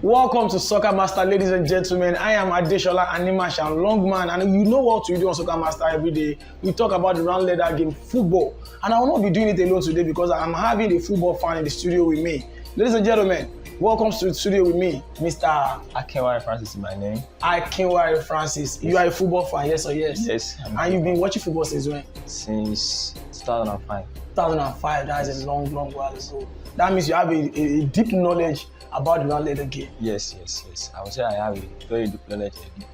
Welcome to Soccer Master, ladies and gentlemen. I am Adeshola Animash and Longman, and you know what we do on Soccer Master every day. We talk about the round leather game, football. And I will not be doing it alone today because I'm having a football fan in the studio with me. Ladies and gentlemen, welcome to the studio with me, Mr. Akinware Francis is my name. Akinware Francis. Yes. You are a football fan, yes or yes? Yes. And you've been watching football since when? Since 2005. 2005, that's a long while ago. That means you have a deep knowledge about the round leather game. Yes. I would say I have a very deep knowledge in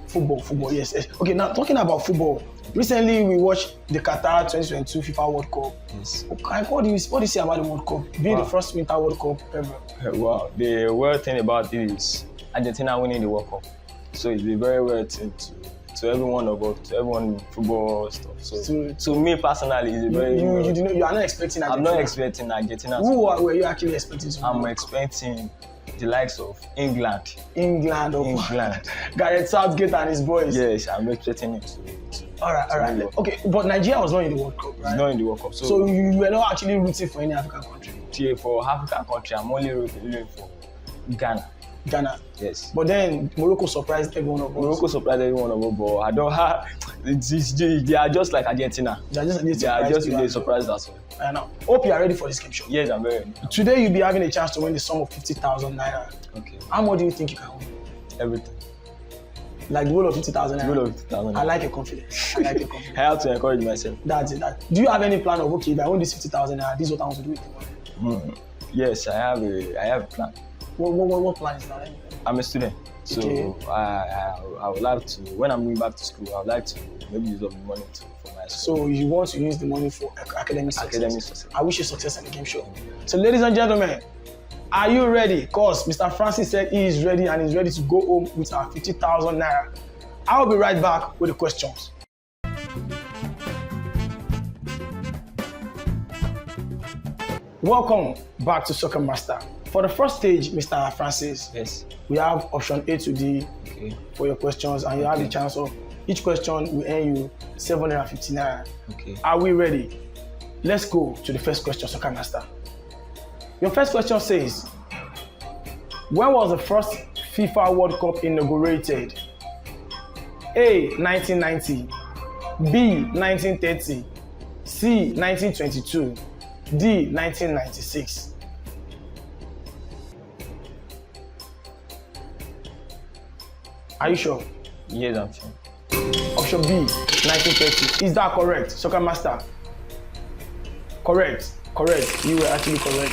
football. Football, yes. Okay, now talking about football, recently we watched the Qatar 2022 FIFA World Cup. Yes. Okay, what do you say about the World Cup? Being the first Winter World Cup ever. Wow, the weird thing about it is Argentina winning the World Cup. So it's been very well to everyone about to everyone in football stuff. So to me personally, it's very. You are not expecting Argentina. I'm not expecting Argentina. Who were you actually expecting? I'm expecting the likes of England. Gareth Southgate and his boys. Yes, I'm expecting it to All right. Okay, but Nigeria was not in the World Cup, right? It's not in the World Cup. So you were not actually rooting for any African country? For African country, I'm only rooting for Ghana. Yes. But then Morocco surprised everyone of us. But I don't have. They are just like Argentina. They are just surprised as well. I know. Hope you are ready for this game show. Yes, I'm very ready. Today you'll be having a chance to win the sum of 50,000 naira. Okay. How much do you think you can win? Everything. Like the whole of 50,000 naira? The whole of 50,000 naira. I like your confidence. I have to encourage myself. That's it. Do you have any plan of, okay, if I win this 50,000 naira, this is what I want to do with the money? Yes, I have a plan. What plan is that? I'm a student, so okay. I would like to, when I'm going back to school, I would like to maybe use up the money for my school. So you want to use the money for academic success? I wish you success in the game show. So ladies and gentlemen, are you ready? Because Mr. Francis said he is ready and he's ready to go home with our 50,000 naira. I'll be right back with the questions. Welcome back to Soccer Master. For the first stage, Mr. Francis, yes, we have option A to D for your questions, and you have the chance of each question will earn you 750 naira. Okay. Are we ready? Let's go to the first question, Soccer Master. Your first question says, when was the first FIFA World Cup inaugurated? A. 1990, B. 1930, C. 1922, D. 1996. Are you sure? Yes, I'm sure. Option B, 1930. Is that correct, Soccer Master? Correct. You were actually correct.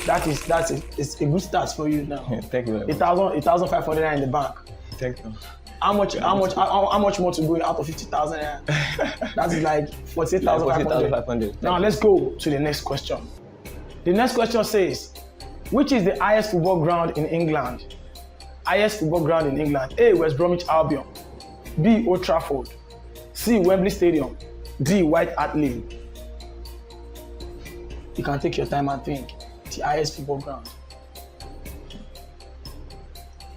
That's a good start for you now. Thank you very much. 1,500 in the bank. Thank you. How much more to go out of 50,000? That is like 48,500. Now let's go to the next question. The next question says, which is the highest football ground in England? Highest football ground in England. A. West Bromwich Albion, B. Old Trafford, C. Wembley Stadium, D. White Hart Lane. You can take your time and think. The highest football ground.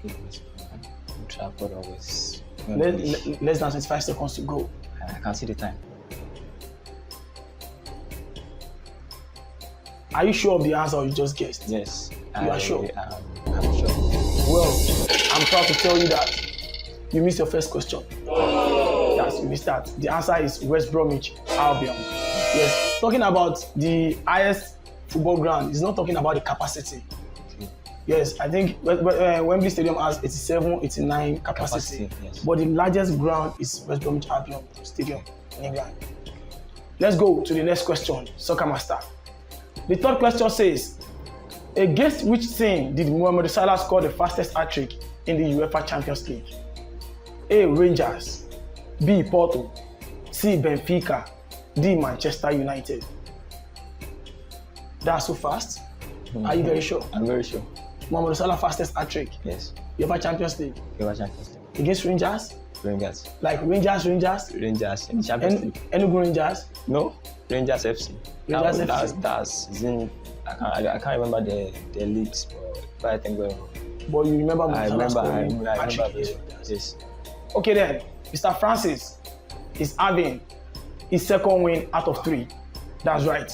Old Trafford always. Less than 25 seconds to go. I can see the time. Are you sure of the answer or you just guessed? Yes. You are sure? I'm sure. Well, I'm proud to tell you that you missed your first question. Yes, you missed that. The answer is West Bromwich Albion. Yes, talking about the highest football ground, it's not talking about the capacity. Okay. Yes, I think Wembley Stadium has 87, 89 capacity. Yes. But the largest ground is West Bromwich Albion Stadium in England. Let's go to the next question, Soccer Master. The third question says, against which team did Mohamed Salah score the fastest hat-trick in the UEFA Champions League? A. Rangers, B. Porto, C. Benfica, D. Manchester United. That's so fast. Are you very sure? I'm very sure. Mohamed Salah fastest hat-trick? Yes. UEFA Champions League? UEFA Champions League. Against Rangers? Rangers. Like Rangers? Rangers in Champions League. Enugu Rangers? No, Rangers FC. Rangers FC. That's I can't remember the leagues, but I think well. But you remember I remember yes. Okay then, Mr. Francis is having his second win out of 3. That's right.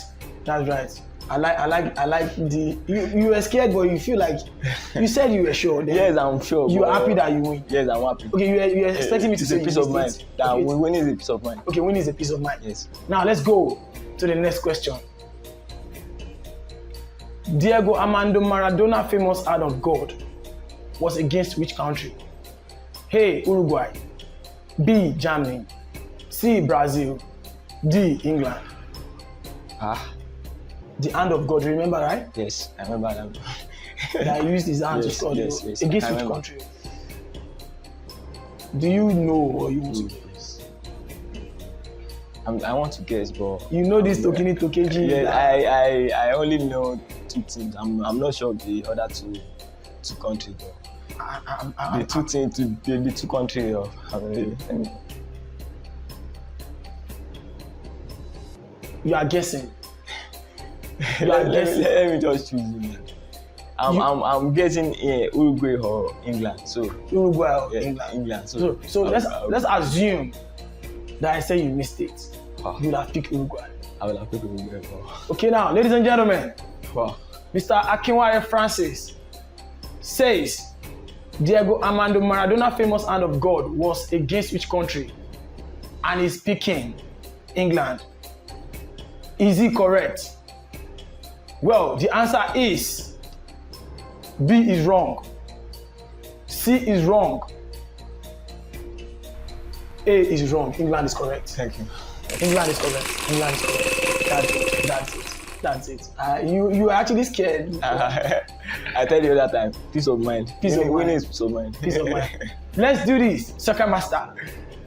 I like the you were scared, but you feel like you said you were sure. Then Yes, I'm sure. you are happy that you win. Yes, I'm happy. Okay, you were expecting me to it's say a peace of mind. it. That Okay, winning is a peace of mind. okay, winning is a peace of mind. Yes. Now let's go to the next question. Diego Armando Maradona, famous act of God, was against which country? A. Uruguay. B. Germany. C. Brazil. D. England. The hand of God, remember, right? Yes, I remember that. That he used his hand to score. Yes. Against which country? Do you know or you want to guess? I want to guess, but you know this Tokini Tokeji. Yeah, I only know two teams. I'm not sure of the other two countries, but the two teams, the two countries of. You are guessing. Let me just choose England. I'm guessing Uruguay or England. So Uruguay or yes, England. So let's assume that I say you missed it. You will have picked Uruguay. I will have picked Uruguay. Okay, now, ladies and gentlemen, Wow. Mr. Akinware Francis says Diego Armando Maradona, famous hand of God, was against which country? And he's picking England. Is he correct? Well, the answer is B is wrong. C is wrong. A is wrong. England is correct. Thank you. England is correct. England is correct. That's it. You were actually scared. I tell you that time. Peace of mind. Winning is peace of mind. Peace of mind. Let's do this, Soccer Master.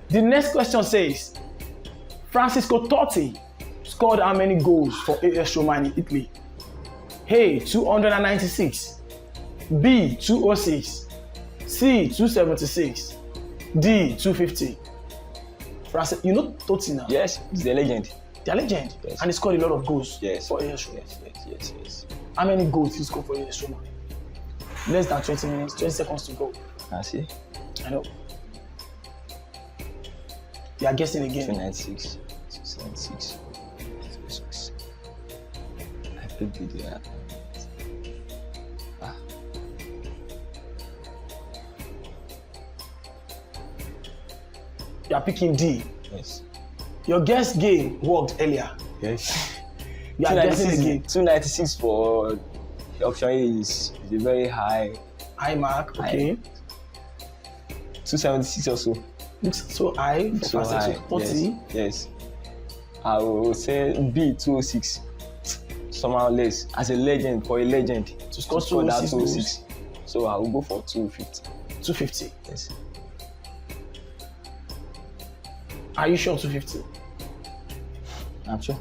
The next question says, Francisco Totti scored how many goals for AS Roma in Italy? A. 296. B. 206. C. 276. D. 250. Francis, you know Totti now? Yes, he's a legend. They're legend. Yes. And he scored a lot of goals for AS Roma. Yes. How many goals did he score for AS Roma? Less than 20 minutes, 20 seconds to go. I see. I know. You are guessing again. 296. 276. 276. I picked it. You are picking D. Yes. Your guess game worked earlier. Yes. You are guessing again. 296 for option A is a very high mark. Okay. 276 also. Looks so high for so high. 40. Yes. I will say B 206. Somehow less. As a legend, for a legend to score that 206. So I will go for 250. 250. Yes. Are you sure 250? I'm sure.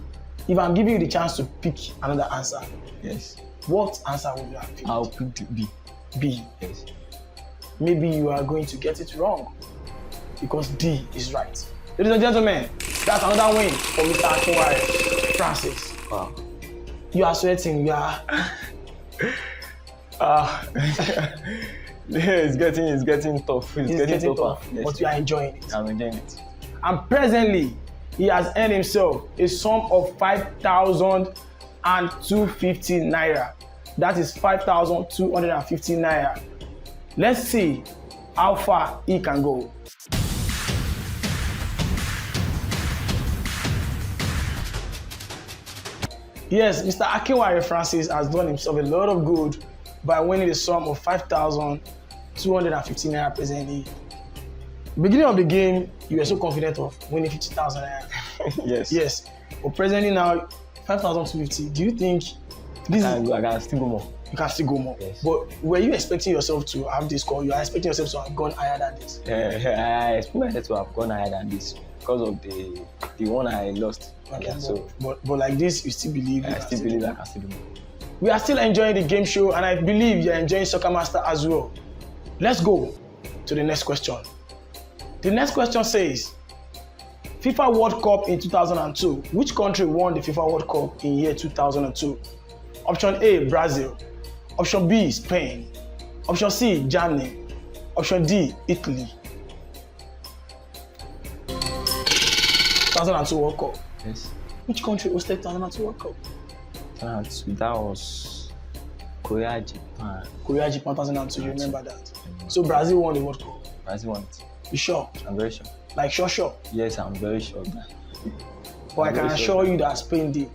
If I'm giving you the chance to pick another answer, yes. What answer will you have picked? I'll pick B. B. Yes. Maybe you are going to get it wrong because D is right. Ladies and gentlemen, that's another win for Mr. Akinware Francis. Wow. You are sweating. You are. It's getting tough. It's getting tough. Yes. But you are enjoying it. I'm enjoying it. And presently, he has earned himself a sum of 5,250 naira. That is 5,250 naira. Let's see how far he can go. Yes, Mr. Akinware Francis has done himself a lot of good by winning the sum of 5,250 naira presently. Beginning of the game, you were so confident of winning 50,000 naira. Yes. But presently now, 5,250. Do you think this I can still go more. You can still go more. Yes. But were you expecting yourself to have this score? You are expecting yourself to have gone higher than this? I expect myself to have gone higher than this because of the one I lost. Okay, but like this, you still believe? I still believe I can still do more. We are still enjoying the game show, and I believe you are enjoying Soccer Master as well. Let's go to the next question. The next question says, FIFA World Cup in 2002. Which country won the FIFA World Cup in year 2002? Option A, Brazil. Option B, Spain. Option C, Germany. Option D, Italy. 2002 World Cup. Yes. Which country hosted 2002 World Cup? 2002, that was Korea, Japan. Korea, Japan 2002. You remember that? So Brazil won the World Cup. Brazil won it. You sure? I'm very sure. Like sure. Yes, I'm very sure of that. But I can assure you that Spain did.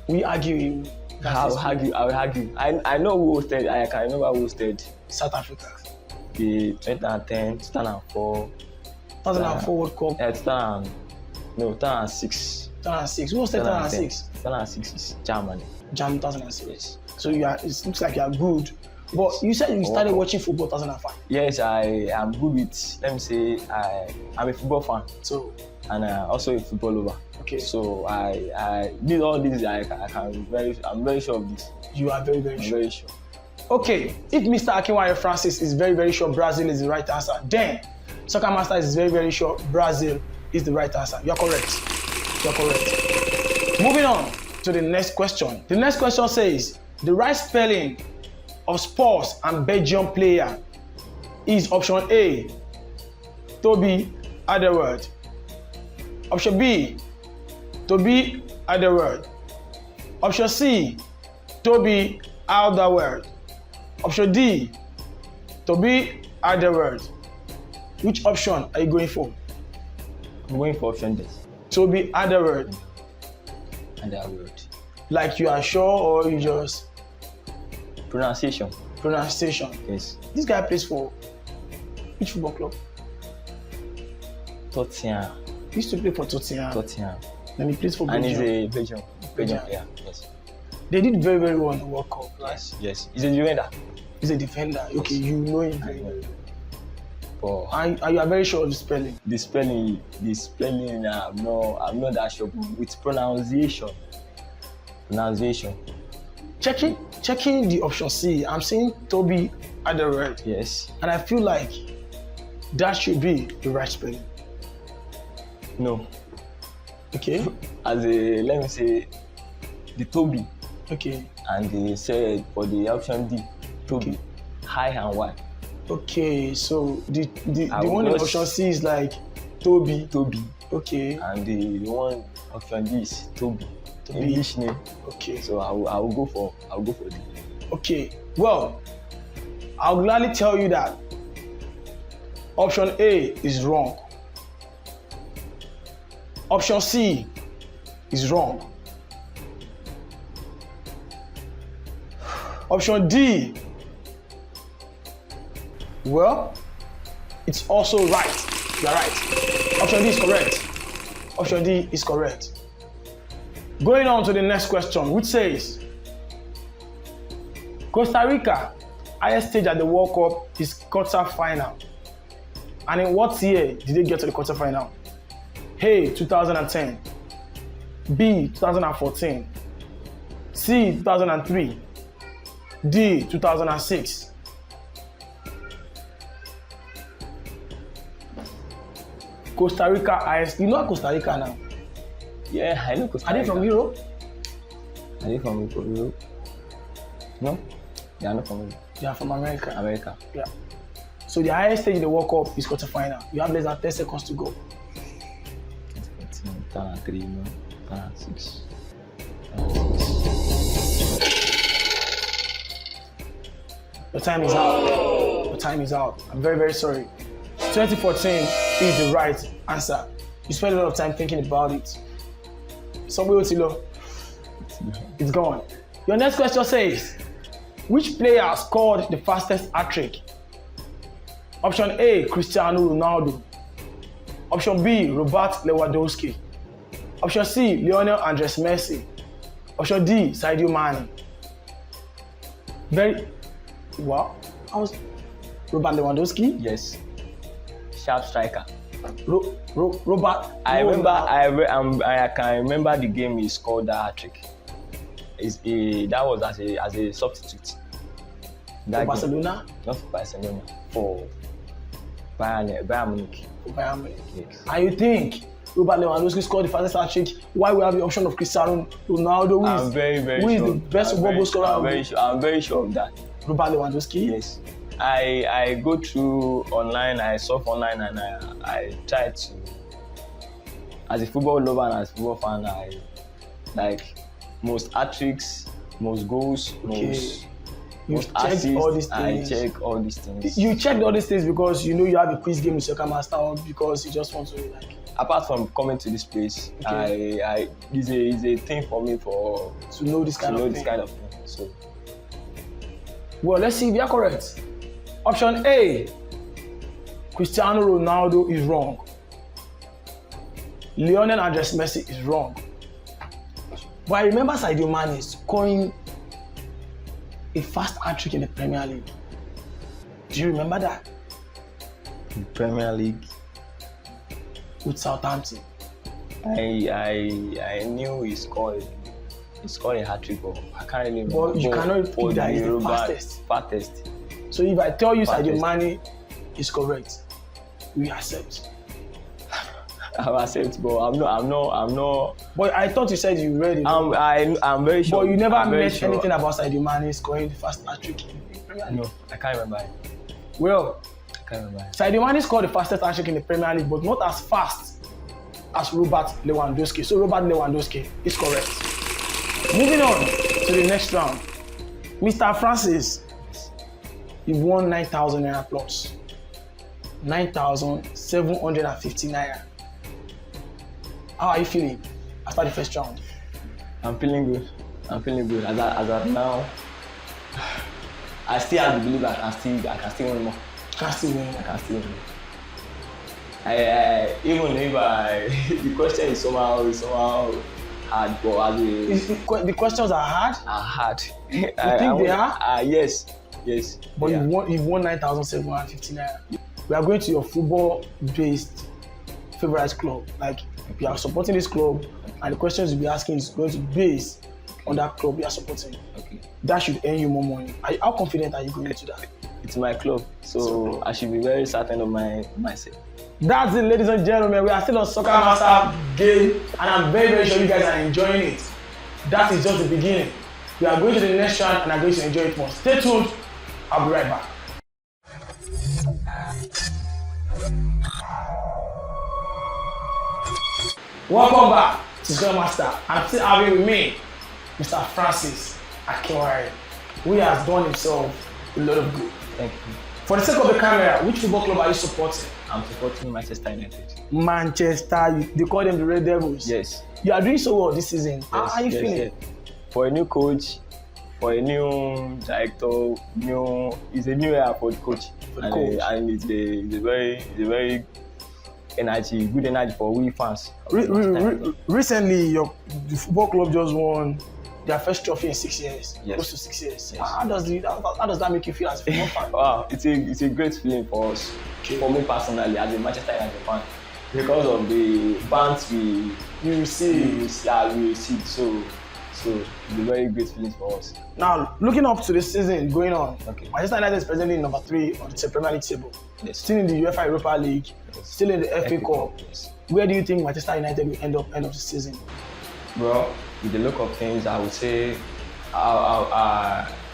We argue. I will argue. I know who hosted. I can remember who hosted. South Africa. The 2010, 2004. 2004 World Cup. 2006. 2006. Who hosted 2006? 2006 is Germany. Germany 2006. Yes. So it looks like you are good. But you said you started watching football 2005. Yes, I am good with. Let me say I'm a football fan. So. And also a football lover. Okay. So I did all this. I'm very sure of this. You are very, very sure. Very sure. Okay. If Mr. Akinware Francis is very, very sure Brazil is the right answer, then Soccer Master is very, very sure Brazil is the right answer. You're correct. You're correct. Moving on to the next question. The next question says the right spelling of Spurs and Belgium player is option A, Toby Alderweireld. Option B, Toby Alderweireld. Option C, Toby Alderweireld. Option D, Toby Alderweireld. Which option are you going for? I'm going for option D. Toby Alderweireld. Alderweireld. Like you are sure or you just... Pronunciation. Yes. This guy plays for which football club? Tottenham. He used to play for Tottenham. And he plays for Belgium. And he's a Belgian player. Yes. They did very, very well in the World Cup, right? Yes. He's a defender. He's a defender. Okay, you know him very well. But and you are very sure of the spelling? The spelling, I'm not that sure. With pronunciation. Checking the option C, I'm seeing Toby Alderweireld. Yes. And I feel like that should be the right spelling. No. Okay. Let me say, the Toby. Okay. And they said for the option D, Toby, high and wide. Okay, so the one in option C is like Toby. Okay. And the one option D is Toby. English name. Okay. So I will go for D. Okay. Well, I'll gladly tell you that option A is wrong. Option C is wrong. Option D, well, it's also right. You're right. Option D is correct. Option D is correct. Going on to the next question, which says, Costa Rica, highest stage at the World Cup is quarter-final. And in what year did they get to the quarter-final? A, 2010. B, 2014. C, 2003. D, 2006. Costa Rica highest. You know Costa Rica now? Yeah, I know Costa Rica. Are they from Europe? Are they from Europe? No, they are not from Europe. They are from America. America. Yeah. So the highest stage in the World Cup is quarter-final. You have less than 10 seconds to go. 2003, 2006. Your time is out. Your time is out. I'm very, very sorry. 2014 is the right answer. You spent a lot of time thinking about it. Somewhere Otilo. It's gone. Your next question says, which player scored the fastest hat-trick? Option A, Cristiano Ronaldo. Option B, Robert Lewandowski. Option C, Lionel Andres Messi. Option D, Sadio Mane. Wow. Robert Lewandowski? Yes. Sharp striker. Robert. I can remember the game he scored that hat-trick. That was as a substitute. For Barcelona? Not for Barcelona. For Bayern Munich. Yes. And you think Robert Lewandowski scored the fastest hat-trick while we have the option of Cristiano Ronaldo, who is the best football scorer? I'm very sure of that. Robert Lewandowski? Yes. I go through online, I surf online, and I try to, as a football lover and as a football fan, like most hat-tricks, most goals, most checked assists. all these things. I check all these things. You checked all these things because you know you have a quiz game with Soccer Master, or because you just want to like. Apart from coming to this place, I is a thing for me to know this kind of thing. So, well, let's see if you are correct. Option A: Cristiano Ronaldo is wrong. Lionel Andres Messi is wrong. But I remember Sadio Mane scoring a fast hat-trick in the Premier League. Do you remember that? in Premier League. With Southampton. I knew he scored a hat-trick, but I can't really remember. But you cannot pick that is the fastest. So if I tell you Sadio Mane is correct, we accept. I accept, but I'm not. But I thought you said you read it. I'm very sure. But you never mentioned anything about Sadio Mane scoring the fast hat-trick in the Premier League. No, I can't remember it. Well, I can't remember it. Sadio Mane scored the fastest hat-trick in the Premier League, but not as fast as Robert Lewandowski. So Robert Lewandowski is correct. Moving on to the next round. Mr. Francis, you've won 9,000 naira plus. 9,750 naira. How are you feeling after the first round? I'm feeling good. As of now, I still have the belief I can still win more. I can still win. Even if the question is somehow hard, but the questions are hard. Hard. You think they are? Yes. But you've won 9,750 naira. We are going to your football-based favorite club. Like, you are supporting this club, and the questions you'll be asking is going to be based on that club you are supporting. Okay. That should earn you more money. How confident are you going into that? It's my club, so I should be very certain of myself. That's it, ladies and gentlemen. We are still on Soccer Master game, and I'm very, very sure you guys are enjoying it. That is just the beginning. We are going to the next round, and I'm going to enjoy it more. Stay tuned. I'll be right back. Welcome back to Soccer Master. I'm still having with me Mr. Francis Akinware, who has done himself a lot of good. Thank you. For the sake of the camera, which football club are you supporting? I'm supporting Manchester United. Manchester, they call them the Red Devils. Yes. You are doing so well this season. How are you feeling? Yes. For a new coach, for a new director, it's a new era for the coach. And it's a very good energy for we fans. Recently, the football club just won their first trophy in 6 years. Yes. Close to 6 years. Yes. How does that make you feel as a football fan? Wow, it's a great feeling for us. Okay. For me personally, as a Manchester United fan, because of the bans we receive. So it's a very great feeling for us. Now, looking up to the season going on, okay. Manchester United is presently number 3 on the Premier League table. Yes. Still in the UEFA Europa League, still in the FA Cup. Yes. Where do you think Manchester United will end up end of the season? Well, with the look of things, I would say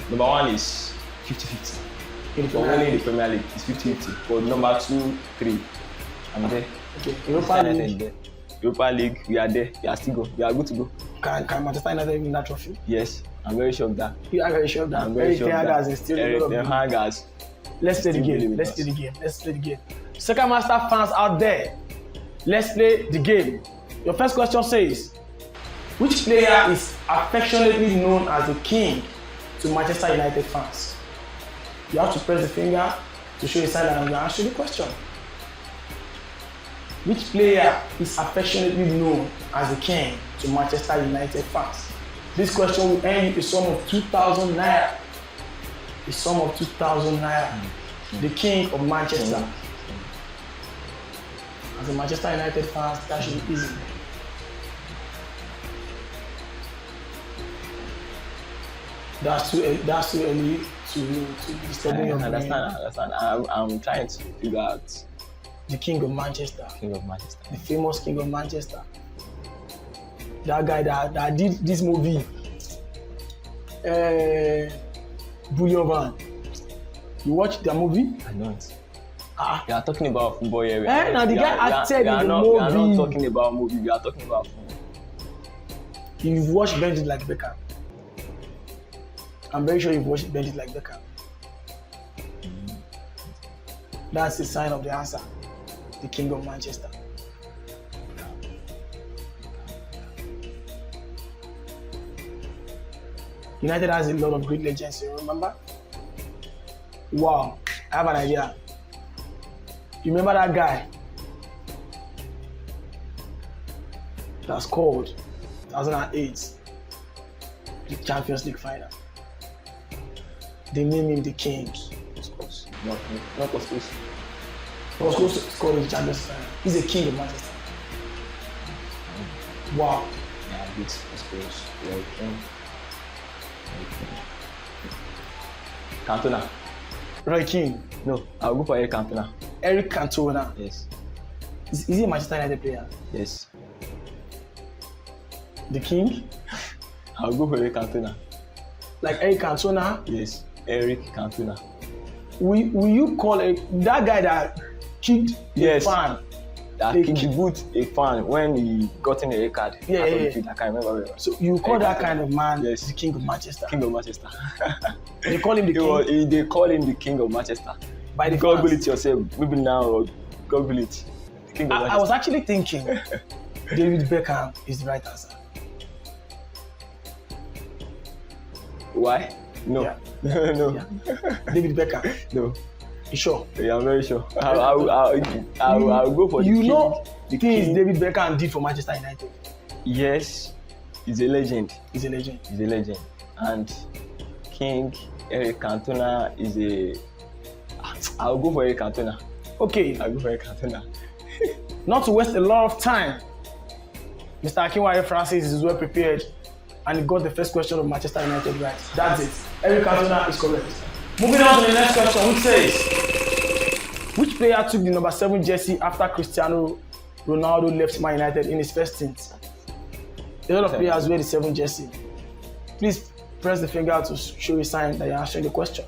number 1 is 50-50. In the Premier League, it's 50-50. But number 2, 3, I'm there. Okay. Europa League, we are there. We are still go. We are good to go. Can Manchester United win that trophy? Yes, I'm very sure of that. You are very sure of that. I'm very sure of that. Is still a lot of Let's play the game. Soccer Master fans out there, let's play the game. Your first question says, which player is affectionately known as the king to Manchester United fans? You have to press the finger to show a sign that I'm going to answer the question. Which player is affectionately known as the king to Manchester United fans? This question will earn you a sum of 2,000 naira. A sum of 2,000 naira. The king of Manchester. As a Manchester United fans, that should be easy. That's too early to be studying your brain. I understand. I'm trying to figure out. The king of Manchester. The famous king of Manchester. That guy that did this movie. Bullion Van. You watched the movie? I don't. You are talking about football here. Now the guy acted in the movie. We are not talking about movie. We are talking about football. You've watched Bend It Like Beckham. I'm very sure you've watched Bend It Like Beckham. That's the sign of the answer. The King of Manchester. United has a lot of great legends, you remember? Wow, I have an idea. You remember that guy that scored 2008 the Champions League final? They named him the King. Not of course. He was close to scoring the Champions League final. He's a king of Manchester. Wow. Yeah, big sports. Cantona. Roy Keane. No, I'll go for Eric Cantona. Eric Cantona. Yes. Is he a Manchester United player? Yes. The King? I'll go for Eric Cantona. Like Eric Cantona? Yes, Eric Cantona. Will you call that guy that kicked a fan? That kicked the boot a fan when he got in a red card. Yeah. I can't remember very well. So you call that kind of man yes. the King of Manchester? King of Manchester. They call him the King? They call him the King of Manchester. By the Google fans. it yourself. Maybe now or Google it. The King of Manchester. I was actually thinking David Beckham is the right answer. Why? No. Yeah. No. Yeah. David Beckham. No. You sure? Yeah, I'm very sure. I'll go for the King. You know the things King. David Beckham did for Manchester United. Yes, he's a legend. He's a legend. He's a legend. And King Eric Cantona is a... I'll go for Eric Cantona. Okay. I'll go for Eric Cantona. Not to waste a lot of time, Mr. Akinware Francis is well prepared and he got the first question of Manchester United right. That's it. Eric Cantona is correct. Moving on to the next question, which says, which player took the number 7 jersey after Cristiano Ronaldo left Man United in his first stint? A lot of players wear the 7 jersey. Please press the finger to show a sign that you're answering the question.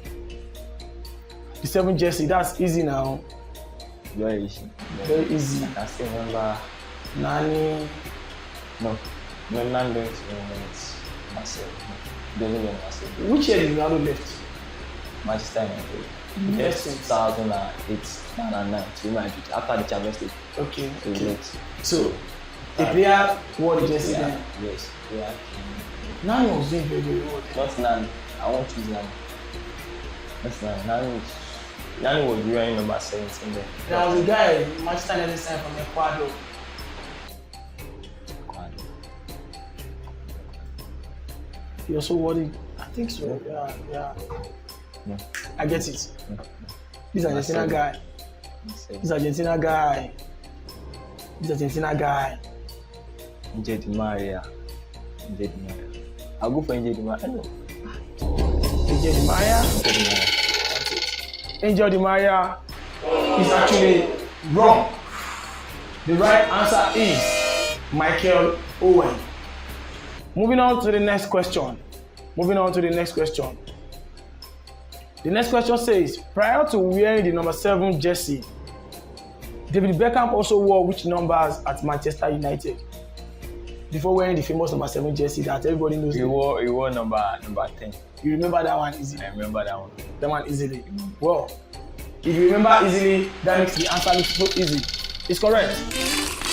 The 7 jersey, that's easy now. Very easy. Very easy. I can still remember. Nani. No, Nani don't remember it. Myself. Don't remember myself. Which year did Ronaldo left? Manchester United. Yes, 2008, 2009 to Madrid after the Champions League. Okay. So Okay. late. So the player wore the jersey Yeah, then. yes. Yeah. Nani was doing very, very well. Not Nani. I won't choose Nani. That's Nani. Nani was wearing number 17 there. There was a guy Manchester United signed from Ecuador. He also wore it. I think so. Yeah. No. I get it. No. This Argentina guy. This Argentina guy. Angel Di Maria. I'll go for Angel Di Maria. No. Angel Di Maria. Angel Di Maria. Angel Di Maria is actually wrong. The right answer is Michael Owen. Moving on to the next question. The next question says, prior to wearing the number 7 jersey, David Beckham also wore which numbers at Manchester United? Before wearing the famous number 7 jersey that everybody knows. He wore number 10. You remember that one easily? I remember that one. That one easily. Well, if you remember easily, that makes the answer look so easy. It's correct.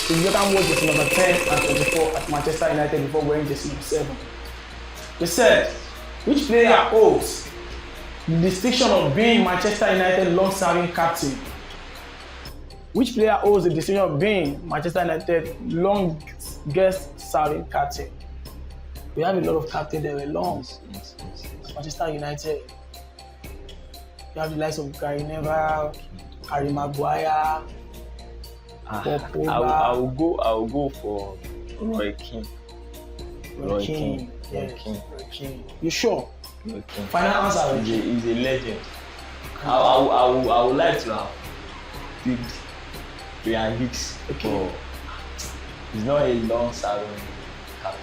David Beckham wore jersey number 10 and 24 at Manchester United before wearing jersey number 7. They said, which player holds the distinction of being Manchester United long-serving captain? Which player holds the distinction of being Manchester United longest-serving captain? We have a lot of captains that were long. Yes. Manchester United. You have the likes of Gary Neville, Harry Maguire, I'll go for Roy Keane. Roy Keane. You sure? Roy Keane. Final answer. He's a legend. I would like to have picked Ryan Giggs. Okay. He's not a long-serving captain.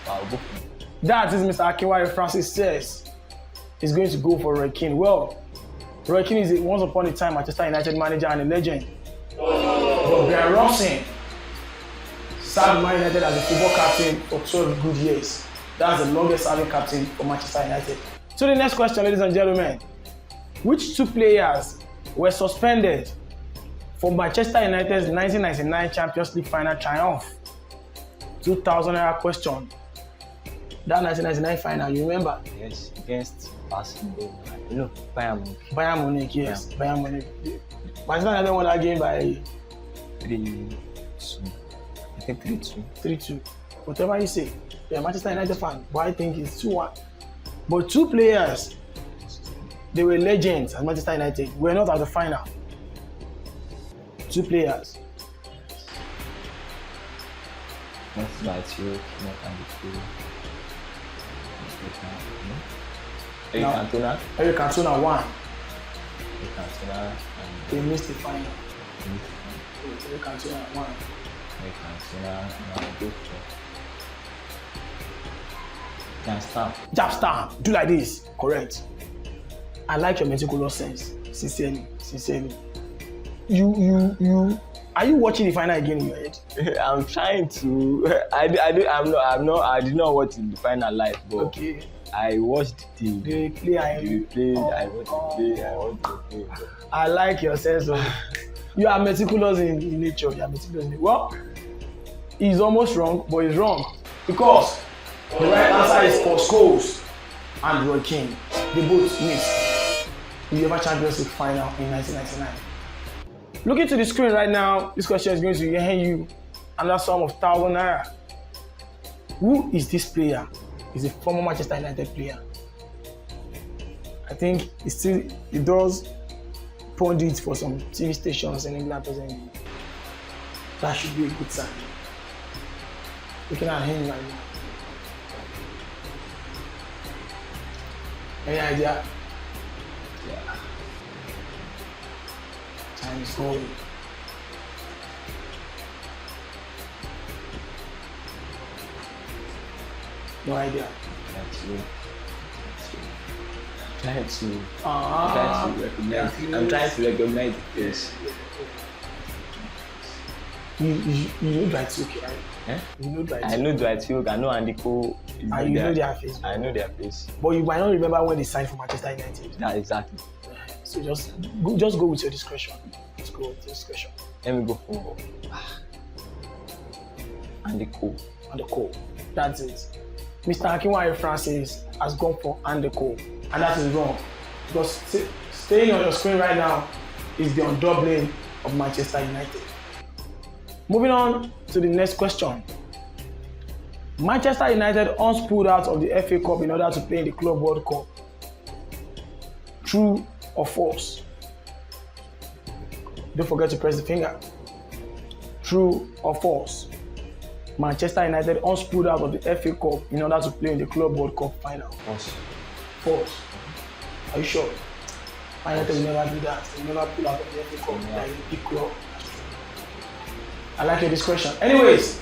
I'll go for him. That is Mr. Akinware Francis says he's going to go for Roy Keane. Well, Roy Keane is once upon a time Manchester United manager and a legend. But Brian Robson served Man United as a football captain for 12 good years. That's the longest serving captain for Manchester United. So the next question, ladies and gentlemen. Which two players were suspended for Manchester United's 1999 Champions League final triumph? 2000 era question. That 1999 final, you remember? Yes, against Barcelona. No, Bayern Munich. Bayern Munich, yes. Yeah. Bayern Munich. Manchester United won that game by 3-2. I think 3-2. 3-2. Whatever you say. You're a Manchester United fan, but I think it's 2-1. But two players, they were legends at Manchester United, were not at the final. Two players. That's right, you not and the Eric Cantona. Eric Cantona won. Eric Cantona and they missed the final. Eric Cantona won. Eric Cantona and go for Jab stamp. Do like this. Correct. I like your meticulous sense. Sincerely. You. Are you watching the final again in your head? I'm trying to. I did not watch the final live, but okay. I watched the replay. I watched the play. I like your sense of. You are meticulous in nature. Well, he's almost wrong, but he's wrong because the right answer is for Scholes and Roy Keane. They both missed the UEFA Champions League final in 1999. Looking to the screen right now, this question is going to hand you another sum of 1,000 naira. Who is this player? He's a former Manchester United player. I think he does pundits for some TV stations in England presently. That should be a good sign. Looking at him right now. Any idea? Yeah. Time is going. No idea. I'm trying to recognize this. You know Dwight, right? Eh? You know Dwight. I know Dwight, I know Andy Cole. And you know their face. I know their face. But you might not remember when they signed for Manchester United. Yeah, exactly. So just go with your discretion. Let's go with your discretion. Let me go for Andy Cole. Andy Cole. That's it. Mr. Akinware Francis has gone for Andy Cole. And that is wrong. Because staying on your screen right now is the undoubling of Manchester United. Moving on to the next question. Manchester United once pulled out of the FA Cup in order to play in the Club World Cup. True or false? Don't forget to press the finger. True or false? Manchester United once pulled out of the FA Cup in order to play in the Club World Cup final. False. False. Are you sure? United will never do that. They will never pull out of the FA Cup. They are a big club. I like your discretion. Anyways,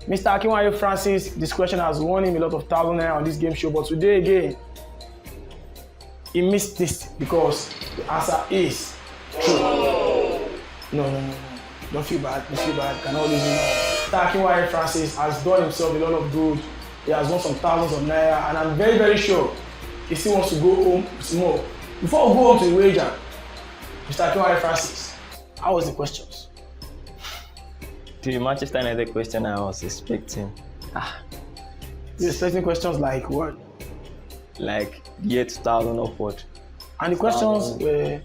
Mr. Akinware Francis' discretion has won him a lot of 1,000 naira on this game show, but today again, he missed this because the answer is true. No. Don't feel bad. Can always win. Mr. Akinware Francis has done himself a lot of good. He has won some thousands of naira, and I'm very, very sure he still wants to go home with more. Before we go home to the wager, Mr. Akinware Francis, how was the questions? The Manchester United question I was expecting. You're expecting questions like what? Like year 2000 upward. And the questions were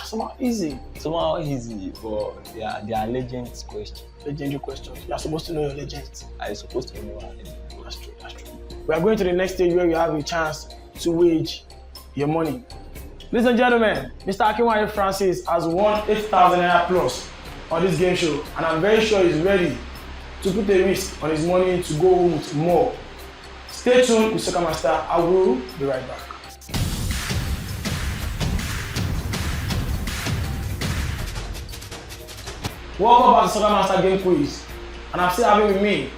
somehow easy. Somehow easy, but they are legends questions. Legendary questions. You are supposed to know your legends. I'm supposed to know our legends. That's true. We are going to the next stage where you have a chance to wage your money. Ladies and gentlemen, Mr. Akinware Francis has won 8,000 naira plus on this game show, and I'm very sure he's ready to put a risk on his money to go with more. Stay tuned with Soccer Master. I will be right back. Welcome back to Soccer Master Game Quiz, and I'm still having with me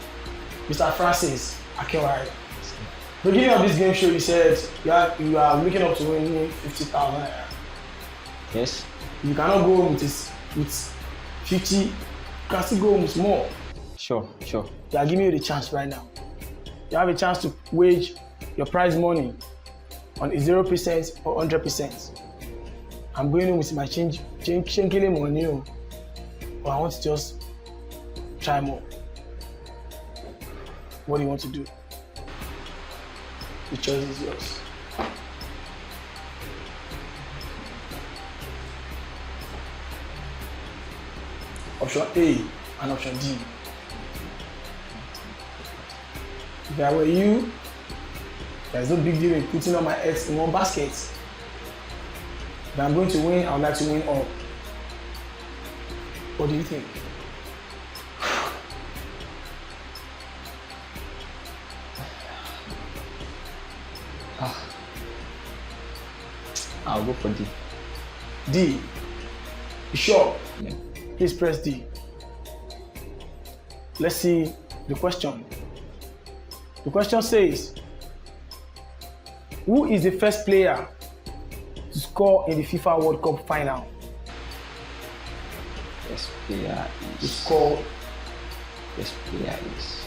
Mr. Francis Akinware. The beginning of this game show, you said you are looking up to winning 50,000 naira. Yes. You cannot go home with 50. You can still go home with more. Sure. They are giving you the chance right now. You have a chance to wage your prize money on a 0% or 100%. I'm going in with my change money, but I want to just try more. What do you want to do? The choice is yours. Option A and option D. If I were you, there's no big deal in putting all my eggs in one basket. If I'm going to win, I would like to win all. What do you think? I'll go for D. D. You sure? Yeah. Please press D. Let's see the question. The question says, who is the first player to score in the FIFA World Cup final? First player To is. score First player is.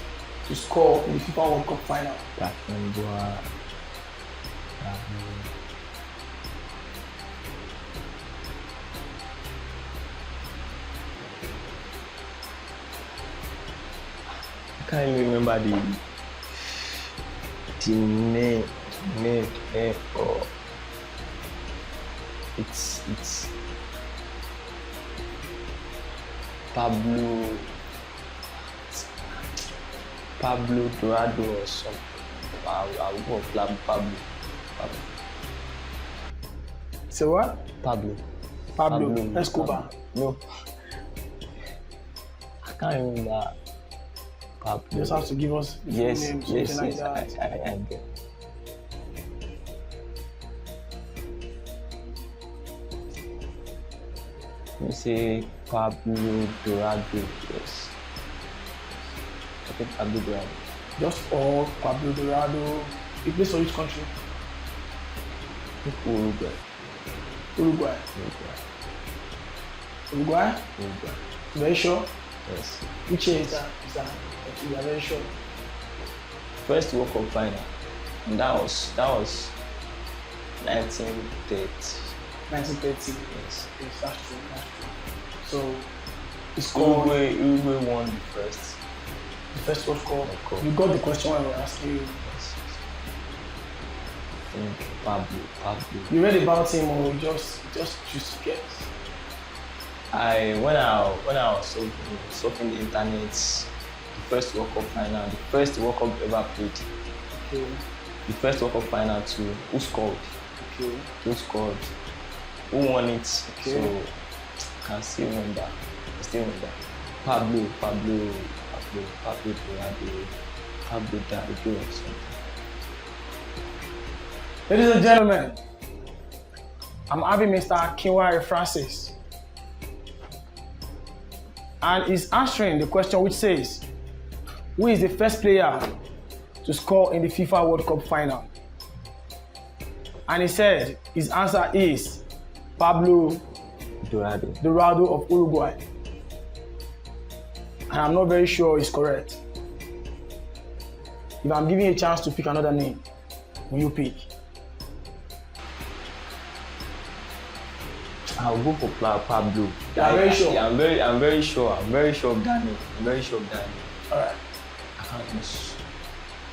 to score in the FIFA World Cup final. Akinware. I can't even remember the name for it's Pablo Dorado or something. I'll go for Pablo. So what? Pablo. Pablo Escobar. No. I can't remember. Pablo. You just have to give us the full Yes, name, yes, something like yes. that. I get. Let me say Pablo Dorado. Yes. I think Pablo Dorado. Just all Pablo Dorado. He plays for which country? I think Uruguay. Uruguay. Uruguay? Uruguay. Very sure? Yes. Which year is that? You are very sure. First World Cup final, and that was 1930. 1930. Yes. Yes, that's true. So, he scored Uruguay won the first. the first World Cup. Cup. You got the question when I was asking you. Yes. I think Pablo. You read about him or you just choose to guess? When I was surfing the internet, the first World Cup final, the first World Cup ever played, Okay. the first World Cup final too. Who scored? Okay. Who scored? Who won it? Okay. So I can still remember. Pablo Dorado or something. Ladies and gentlemen, I'm having Mr. Akinware Francis. And he's answering the question which says, who is the first player to score in the FIFA World Cup final? And he said his answer is Pablo Dorado of Uruguay. And I'm not very sure it's correct. If I'm giving you a chance to pick another name, will you pick? I'll go for Pablo. You are very sure? Yeah, I'm very sure. I'm very sure of Daniel. Alright. I can't miss.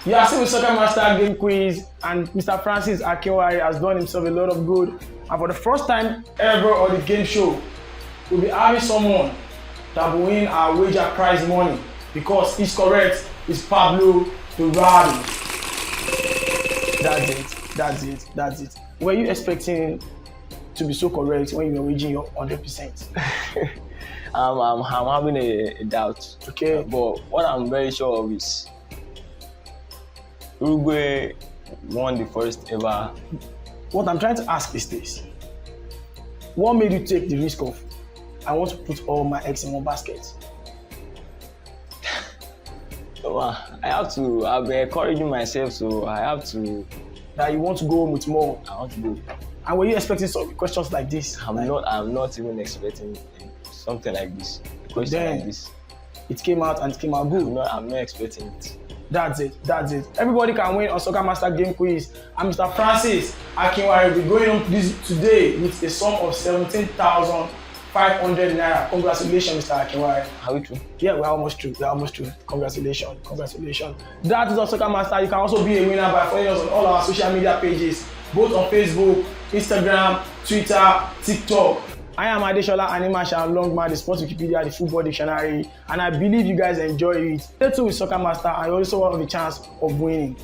You are still with Soccer Master Game Quiz, and Mr. Francis Akinware has done himself a lot of good. And for the first time ever on the game show, we'll be having someone that will win our wager prize money because he's correct. It's Pablo Dorado. That's it. Were you expecting to be so correct when you were waging your 100%? I'm having a doubt. Okay. But what I'm very sure of is Uruguay won the first ever. What I'm trying to ask is this. What made you take the risk of, I want to put all my eggs in one basket? I've been encouraging myself, so I have to. That you want to go home with more? I want to go. And were you expecting some questions like this? I'm not even expecting something like this. A question like this. it came out and it came out good. I'm not expecting it. That's it. Everybody can win on Soccer Master Game Quiz. And Mr. Francis Akinware will be going on this today with a sum of 17,500 naira. Congratulations, Mr. Akinware. Are we true? Yeah, we're almost true. Congratulations. That is on Soccer Master. You can also be a winner by following us on all our social media pages, both on Facebook, Instagram, Twitter, TikTok. I am Adeshola Animasha Longman, the Sports Wikipedia, the Football Dictionary, and I believe you guys enjoy it. Stay tuned with Soccer Master and you also have a chance of winning.